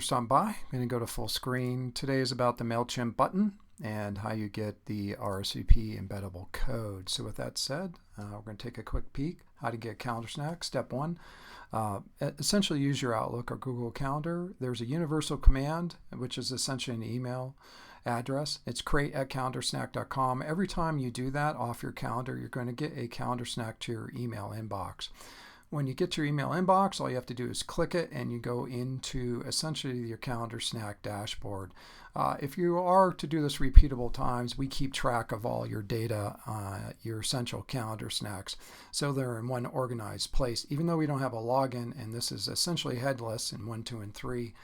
Stopping by. I'm going to go to full screen. Today is about the MailChimp button and how you get the RSVP embeddable code. So with that said, we're going to take a quick peek how to get Calendar Snack. Step one, essentially use your Outlook or Google Calendar. There's a universal command, which is essentially an email address. It's create@calendarsnack.com. Every time you do that off your calendar, you're going to get a Calendar Snack to your email inbox. When you get to your email inbox, all you have to do is click it and you go into essentially your Calendar Snack dashboard. If you are to do this repeatable times, we keep track of all your data, your essential Calendar Snacks, so they're in one organized place. Even though we don't have a login and this is essentially headless in 1, 2, and 3,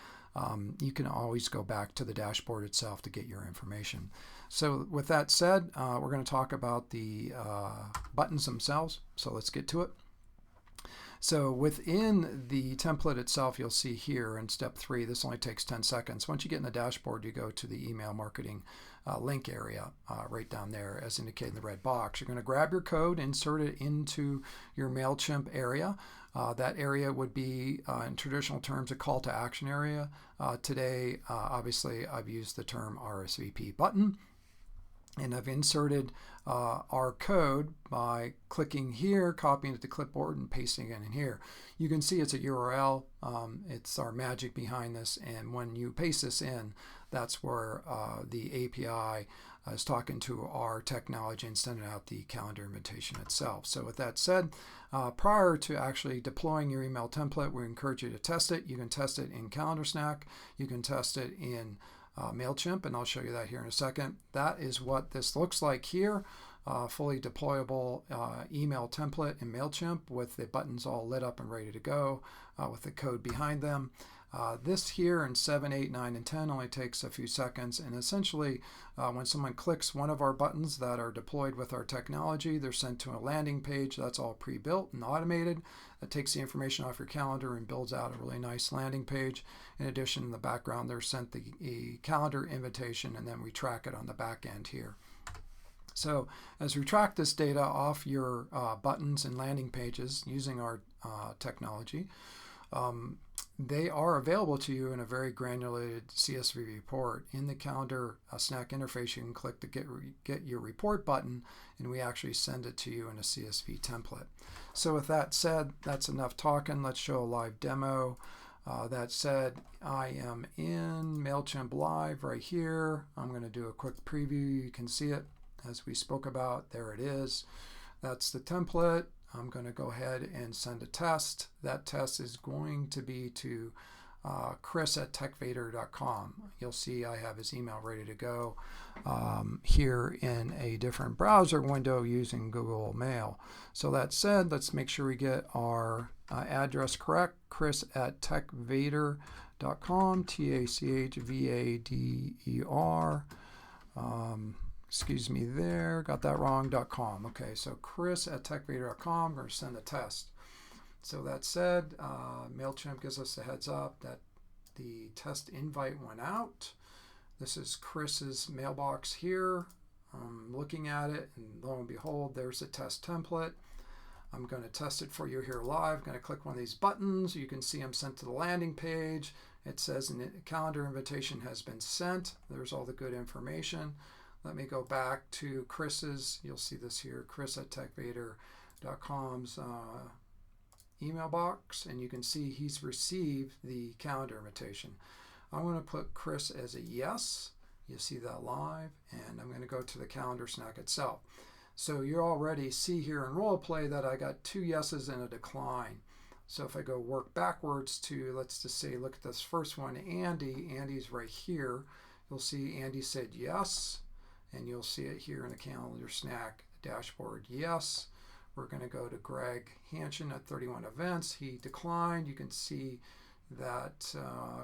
you can always go back to the dashboard itself to get your information. So with that said, we're going to talk about the buttons themselves. So let's get to it. So within the template itself, you'll see here in step 3, this only takes 10 seconds. Once you get in the dashboard, you go to the email marketing link area right down there as indicated in the red box. You're going to grab your code, insert it into your MailChimp area. That area would be, in traditional terms, a call to action area. Today, obviously, I've used the term RSVP button. And I've inserted our code by clicking here, copying it to clipboard, and pasting it in here. You can see it's a URL. It's our magic behind this. And when you paste this in, that's where the API is talking to our technology and sending out the calendar invitation itself. So with that said, prior to actually deploying your email template, we encourage you to test it. You can test it in Calendar Snack. You can test it in MailChimp, and I'll show you that here in a second. That is what this looks like here. Fully deployable email template in MailChimp with the buttons all lit up and ready to go with the code behind them. This here in 7, 8, 9, and 10 only takes a few seconds, and essentially when someone clicks one of our buttons that are deployed with our technology, they're sent to a landing page that's all pre-built and automated. That takes the information off your calendar and builds out a really nice landing page. In addition, in the background, they're sent the calendar invitation, and then we track it on the back end here. So as we track this data off your buttons and landing pages using our technology, they are available to you in a very granulated CSV report. In the Calendar Snack interface, you can click the get your report button, and we actually send it to you in a CSV template. So with that said, that's enough talking. Let's show a live demo. That said, I am in MailChimp Live right here. I'm going to do a quick preview. You can see it as we spoke about. There it is. That's the template. I'm going to go ahead and send a test. That test is going to be to chris@techvader.com. You'll see I have his email ready to go here in a different browser window using Google Mail. So that said, let's make sure we get our address correct. chris@techvader.com, TACHVADER. Excuse me there, got that wrong, .com. Okay, so chris@techvader.com, we're going to send a test. So that said, MailChimp gives us a heads up that the test invite went out. This is Chris's mailbox here. I'm looking at it, and lo and behold, there's a test template. I'm going to test it for you here live. I'm going to click one of these buttons. You can see I'm sent to the landing page. It says a calendar invitation has been sent. There's all the good information. Let me go back to Chris's, you'll see this here, chris@techvader.com's email box, and you can see he's received the calendar invitation. I'm going to put Chris as a yes. You see that live, and I'm going to go to the Calendar Snack itself. So you already see here in role play that I got 2 yeses and a decline. So if I go work backwards to, let's just say, look at this first one, Andy. Andy's right here. You'll see Andy said yes. And you'll see it here in the Calendar Snack dashboard. Yes. We're going to go to Greg Hanshin at 31 Events. He declined. You can see that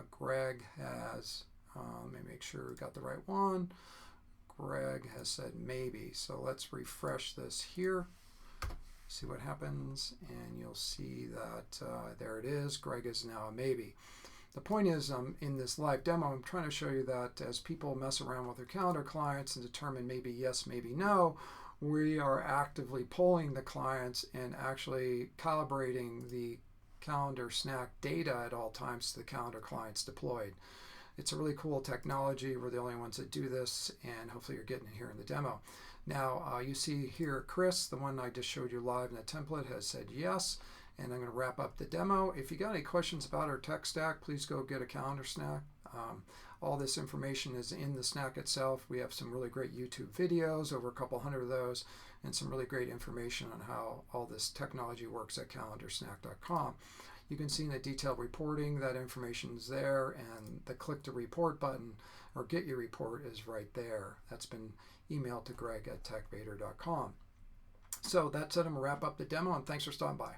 Greg has, let me make sure we got the right one. Greg has said maybe. So let's refresh this here. See what happens. And you'll see that there it is. Greg is now a maybe. The point is, in this live demo, I'm trying to show you that as people mess around with their calendar clients and determine maybe yes, maybe no, we are actively polling the clients and actually calibrating the calendar snack data at all times to the calendar clients deployed. It's a really cool technology. We're the only ones that do this, and hopefully you're getting it here in the demo. Now, you see here Chris, the one I just showed you live in the template, has said yes, and I'm going to wrap up the demo. If you got any questions about our tech stack, please go get a calendar snack. All this information is in the snack itself. We have some really great YouTube videos, over a couple hundred of those, and some really great information on how all this technology works at calendarsnack.com. You can see in the detailed reporting that information is there, and the click to report button or get your report is right there. That's been emailed to Greg at techvader.com. So that's it. I'm going to wrap up the demo, and thanks for stopping by.